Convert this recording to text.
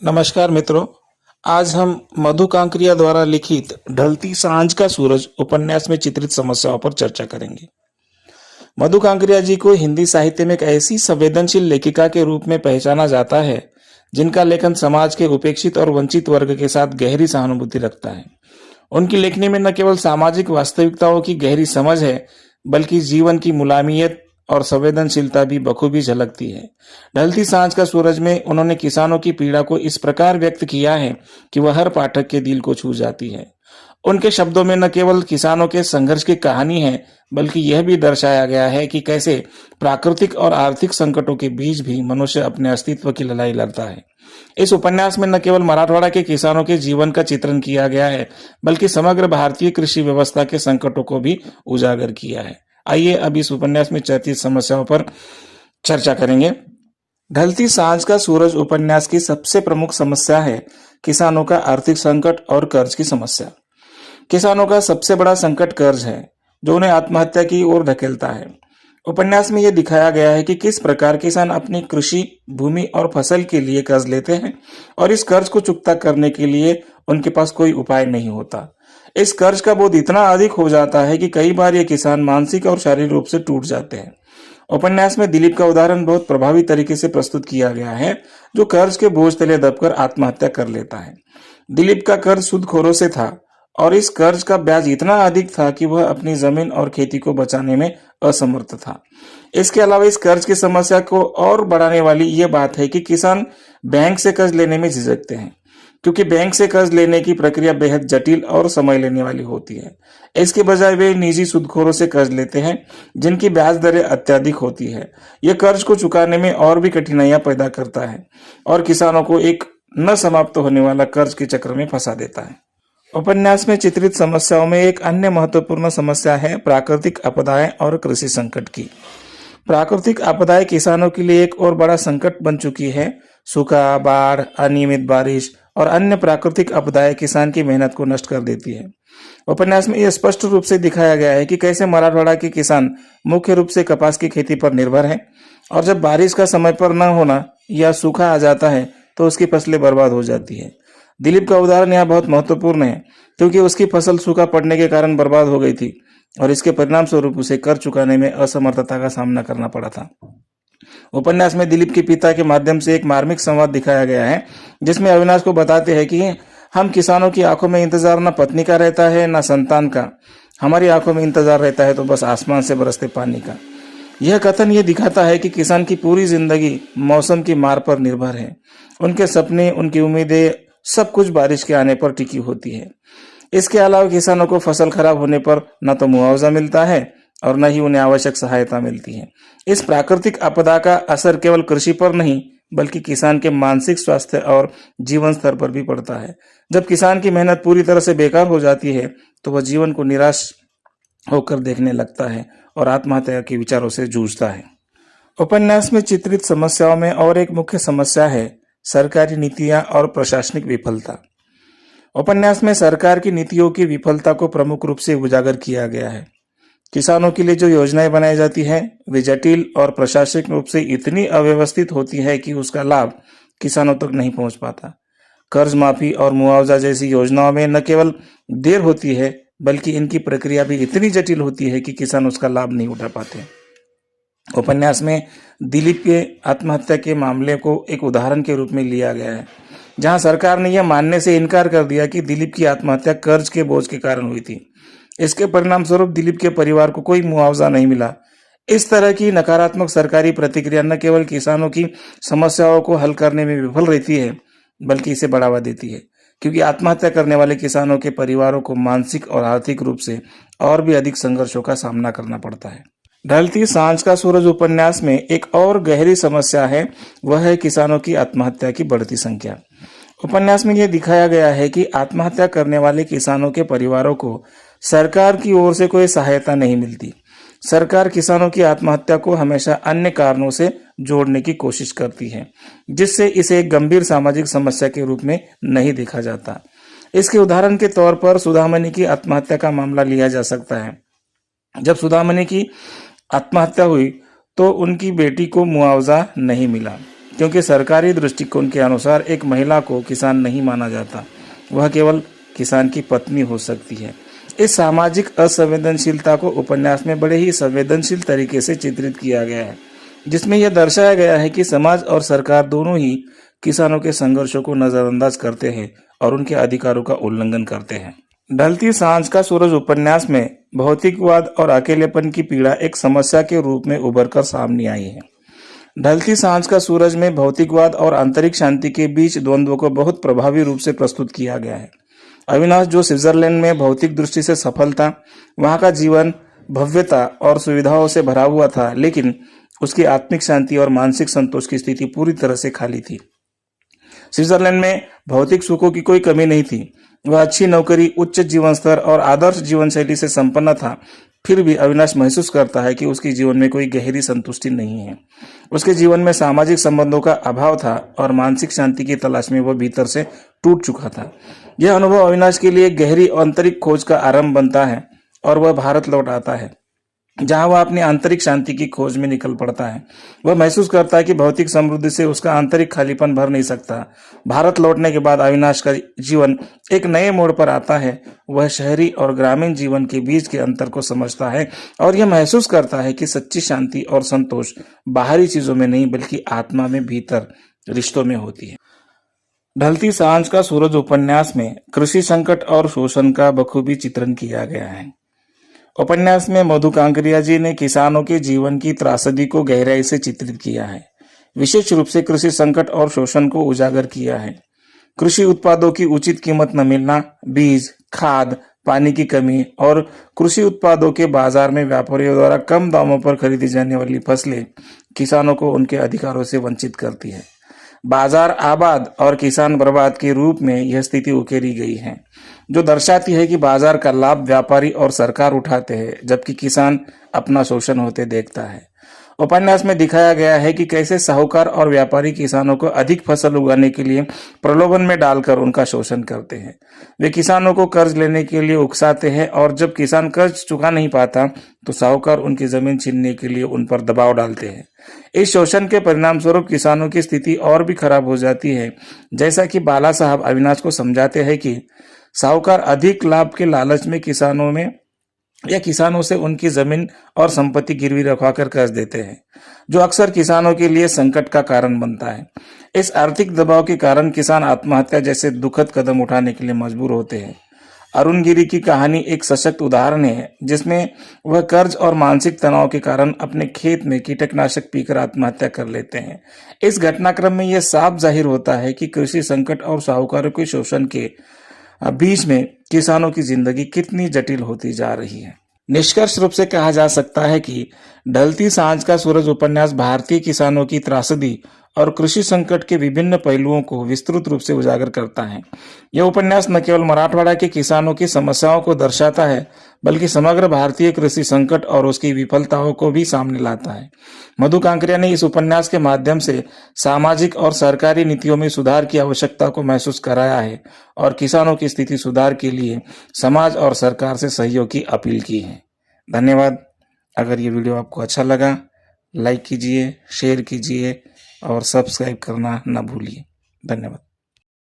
नमस्कार मित्रों। आज हम मधु कांकरिया द्वारा लिखित ढलती सांझ का सूरज उपन्यास में चित्रित समस्याओं पर चर्चा करेंगे। मधु कांकरिया जी को हिंदी साहित्य में एक ऐसी संवेदनशील लेखिका के रूप में पहचाना जाता है जिनका लेखन समाज के उपेक्षित और वंचित वर्ग के साथ गहरी सहानुभूति रखता है। उनकी लेखनी में न केवल सामाजिक वास्तविकताओं की गहरी समझ है, बल्कि जीवन की मुलायमियत और संवेदनशीलता भी बखूबी झलकती है। ढलती सांझ का सूरज में उन्होंने किसानों की पीड़ा को इस प्रकार व्यक्त किया है कि वह हर पाठक के दिल को छू जाती है। उनके शब्दों में न केवल किसानों के संघर्ष की कहानी है, बल्कि यह भी दर्शाया गया है कि कैसे प्राकृतिक और आर्थिक संकटों के बीच भी मनुष्य अपने अस्तित्व की लड़ाई लड़ता है। इस उपन्यास में न केवल मराठवाड़ा के किसानों के जीवन का चित्रण किया गया है, बल्कि समग्र भारतीय कृषि व्यवस्था के संकटों को भी उजागर किया है। आइए अब इस उपन्यास में चर्चित समस्याओं पर चर्चा करेंगे। ढलती सांझ का सूरज उपन्यास की सबसे प्रमुख समस्या है किसानों का आर्थिक संकट और कर्ज की समस्या। किसानों का सबसे बड़ा संकट कर्ज है, जो उन्हें आत्महत्या की ओर धकेलता है। उपन्यास में यह दिखाया गया है कि किस प्रकार किसान अपनी कृषि भूमि और फसल के लिए कर्ज लेते हैं और इस कर्ज को चुकता करने के लिए उनके पास कोई उपाय नहीं होता। इस कर्ज का बोझ इतना अधिक हो जाता है कि कई बार ये किसान मानसिक और शारीरिक रूप से टूट जाते हैं। उपन्यास में दिलीप का उदाहरण बहुत प्रभावी तरीके से प्रस्तुत किया गया है, जो कर्ज के बोझ तले दबकर आत्महत्या कर लेता है। दिलीप का कर्ज सूदखोरों से था और इस कर्ज का ब्याज इतना अधिक था कि वह अपनी जमीन और खेती को बचाने में असमर्थ था। इसके अलावा इस कर्ज की समस्या को और बढ़ाने वाली यह बात है कि किसान बैंक से कर्ज लेने में झिझकते हैं, क्योंकि बैंक से कर्ज लेने की प्रक्रिया बेहद जटिल और समय लेने वाली होती है। इसके बजाय वे निजी सूदखोरों से कर्ज लेते हैं, जिनकी ब्याज दरें अत्यधिक होती है। यह कर्ज को चुकाने में और भी कठिनाइयां पैदा करता है और किसानों को एक न समाप्त होने वाला कर्ज के चक्र में फंसा देता है। उपन्यास में चित्रित समस्याओं में एक अन्य महत्वपूर्ण समस्या है प्राकृतिक आपदाएं और कृषि संकट की। प्राकृतिक आपदाएं किसानों के लिए एक और बड़ा संकट बन चुकी है। सूखा, बाढ़, अनियमित बारिश और अन्य प्राकृतिक आपदाएं किसान की मेहनत को नष्ट कर देती है। उपन्यास में यह स्पष्ट रूप से दिखाया गया है कि कैसे मराठवाड़ा के किसान मुख्य रूप से कपास की खेती पर निर्भर हैं और जब बारिश का समय पर न होना या सूखा आ जाता है तो उसकी फसलें बर्बाद हो जाती है। दिलीप का उदाहरण यहाँ बहुत महत्वपूर्ण है, क्योंकि उसकी फसल सूखा पड़ने के कारण बर्बाद हो गई थी और इसके परिणाम स्वरूप उसे कर चुकाने में असमर्थता का सामना करना पड़ा था। उपन्यास में दिलीप के पिता के माध्यम से एक मार्मिक संवाद दिखाया गया है, जिसमें अविनाश को बताते हैं कि हम किसानों की आंखों में इंतजार न पत्नी का रहता है न संतान का, हमारी आंखों में इंतजार रहता है तो बस आसमान से बरसते पानी का। यह कथन ये दिखाता है कि किसान की पूरी जिंदगी मौसम की मार पर निर्भर है। उनके सपने, उनकी उम्मीदें, सब कुछ बारिश के आने पर टिकी होती है। इसके अलावा किसानों को फसल खराब होने पर न तो मुआवजा मिलता है और न ही उन्हें आवश्यक सहायता मिलती है। इस प्राकृतिक आपदा का असर केवल कृषि पर नहीं, बल्कि किसान के मानसिक स्वास्थ्य और जीवन स्तर पर भी पड़ता है। जब किसान की मेहनत पूरी तरह से बेकार हो जाती है तो वह जीवन को निराश होकर देखने लगता है और आत्महत्या के विचारों से जूझता है। उपन्यास में चित्रित समस्याओं में और एक मुख्य समस्या है सरकारी नीतियां और प्रशासनिक विफलता। उपन्यास में सरकार की नीतियों की विफलता को प्रमुख रूप से उजागर किया गया है। किसानों के लिए जो योजनाएं बनाई जाती हैं वे जटिल और प्रशासनिक रूप से इतनी अव्यवस्थित होती है कि उसका लाभ किसानों तक नहीं पहुंच पाता। कर्ज माफी और मुआवजा जैसी योजनाओं में न केवल देर होती है, बल्कि इनकी प्रक्रिया भी इतनी जटिल होती है कि किसान उसका लाभ नहीं उठा पाते। उपन्यास में दिलीप के आत्महत्या के मामले को एक उदाहरण के रूप में लिया गया है, जहां सरकार ने यह मानने से इनकार कर दिया कि दिलीप की आत्महत्या कर्ज के बोझ के कारण हुई थी। इसके परिणाम स्वरूप दिलीप के परिवार को कोई मुआवजा नहीं मिला। इस तरह की नकारात्मक सरकारी प्रतिक्रिया न केवल किसानों की समस्याओं को हल करने में विफल रहती है, बल्कि इसे बढ़ावा देती है, क्योंकि आत्महत्या करने वाले किसानों के परिवारों को मानसिक और आर्थिक रूप से और भी अधिक संघर्षों का सामना करना पड़ता है। ढलती सांझ का सूरज उपन्यास में एक और गहरी समस्या है, वह है किसानों की आत्महत्या की बढ़ती संख्या। उपन्यास में यह दिखाया गया है कि आत्महत्या करने वाले किसानों के परिवारों को सरकार की ओर से कोई सहायता नहीं मिलती। सरकार किसानों की आत्महत्या को हमेशा अन्य कारणों से जोड़ने की कोशिश करती है, जिससे इसे एक गंभीर सामाजिक समस्या के रूप में नहीं देखा जाता। इसके उदाहरण के तौर पर सुधामणि की आत्महत्या का मामला लिया जा सकता है। जब सुधामणि की आत्महत्या हुई तो उनकी बेटी को मुआवजा नहीं मिला, क्योंकि सरकारी दृष्टिकोण के अनुसार एक महिला को किसान नहीं माना जाता, वह केवल किसान की पत्नी हो सकती है। इस सामाजिक असंवेदनशीलता को उपन्यास में बड़े ही संवेदनशील तरीके से चित्रित किया गया है, जिसमें यह दर्शाया गया है कि समाज और सरकार दोनों ही किसानों के संघर्षों को नजरअंदाज करते हैं और उनके अधिकारों का उल्लंघन करते हैं। ढलती सांझ का सूरज उपन्यास में भौतिकवाद और अकेलेपन की पीड़ा एक समस्या के रूप में उभर कर सामने आई है। ढलती सांझ का सूरज में भौतिकवाद और आंतरिक शांति के बीच द्वंद्व को बहुत प्रभावी रूप से प्रस्तुत किया गया है। अविनाश, जो स्विट्जरलैंड में भौतिक दृष्टि से सफल था, वहां का जीवन भव्यता और सुविधाओं से भरा हुआ था, लेकिन उसकी आत्मिक शांति और मानसिक संतोष की स्थिति पूरी तरह से खाली थी। स्विट्जरलैंड में भौतिक सुखों की कोई कमी नहीं थी। वह अच्छी नौकरी, उच्च जीवन स्तर और आदर्श जीवन शैली से संपन्न था। फिर भी अविनाश महसूस करता है कि उसके जीवन में कोई गहरी संतुष्टि नहीं है। उसके जीवन में सामाजिक संबंधों का अभाव था और मानसिक शांति की तलाश में वह भीतर से टूट चुका था। यह अनुभव अविनाश के लिए गहरी आंतरिक खोज का आरंभ बनता है और वह भारत लौट आता है, जहां वह अपनी आंतरिक शांति की खोज में निकल पड़ता है। वह महसूस करता है कि भौतिक समृद्धि से उसका आंतरिक खालीपन भर नहीं सकता। भारत लौटने के बाद अविनाश का जीवन एक नए मोड़ पर आता है। वह शहरी और ग्रामीण जीवन के बीच के अंतर को समझता है और यह महसूस करता है कि सच्ची शांति और संतोष बाहरी चीजों में नहीं, बल्कि आत्मा में, भीतर रिश्तों में होती है। ढलती सांझ का सूरज उपन्यास में कृषि संकट और शोषण का बखूबी चित्रण किया गया है। उपन्यास में मधु कांकरिया जी ने किसानों के जीवन की त्रासदी को गहराई से चित्रित किया है। विशेष रूप से कृषि संकट और शोषण को उजागर किया है। कृषि उत्पादों की उचित कीमत न मिलना, बीज, खाद, पानी की कमी और कृषि उत्पादों के बाजार में व्यापारियों द्वारा कम दामों पर खरीदी जाने वाली फसलें किसानों को उनके अधिकारों से वंचित करती है। बाजार आबाद और किसान बर्बाद के रूप में यह स्थिति उकेरी गई है, जो दर्शाती है कि बाजार का लाभ व्यापारी और सरकार उठाते हैं, जबकि किसान अपना शोषण होते देखता है। उपन्यास में दिखाया गया है कि कैसे साहूकार और व्यापारी किसानों को अधिक फसल उगाने के लिए प्रलोभन में डालकर उनका शोषण करते हैं। वे किसानों को कर्ज लेने के लिए उकसाते हैं और जब किसान कर्ज चुका नहीं पाता तो साहूकार उनकी जमीन छीनने के लिए उन पर दबाव डालते हैं। इस शोषण के परिणाम स्वरूप किसानों की स्थिति और भी खराब हो जाती है। जैसा कि बाला साहब अविनाश को समझाते हैं कि साहूकार अधिक लाभ के लालच में किसानों से उनकी जमीन और संपत्ति गिरवी रखवाकर कर्ज देते हैं, जो अक्सर किसानों के लिए संकट का कारण बनता है। इस आर्थिक दबाव के कारण किसान आत्महत्या जैसे दुखद कदम उठाने के लिए मजबूर होते हैं। अरुण गिरी की कहानी एक सशक्त उदाहरण है, जिसमें वह कर्ज और मानसिक तनाव के कारण अपने खेत में कीटनाशक पीकर आत्महत्या कर लेते हैं। इस घटनाक्रम में यह साफ जाहिर होता है कि कृषि संकट और साहूकारों के शोषण के बीच में किसानों की जिंदगी कितनी जटिल होती जा रही है। निष्कर्ष रूप से कहा जा सकता है कि ढलती सांझ का सूरज उपन्यास भारतीय किसानों की त्रासदी और कृषि संकट के विभिन्न पहलुओं को विस्तृत रूप से उजागर करता है। यह उपन्यास न केवल मराठवाड़ा के किसानों की समस्याओं को दर्शाता है, बल्कि समग्र भारतीय कृषि संकट और उसकी विफलताओं को भी सामने लाता है। मधु कांकरिया ने इस उपन्यास के माध्यम से सामाजिक और सरकारी नीतियों में सुधार की आवश्यकता को महसूस कराया है और किसानों की स्थिति सुधार के लिए समाज और सरकार से सहयोग की अपील की है। धन्यवाद। अगर ये वीडियो आपको अच्छा लगा, लाइक कीजिए, शेयर कीजिए और सब्सक्राइब करना न भूलिए। धन्यवाद।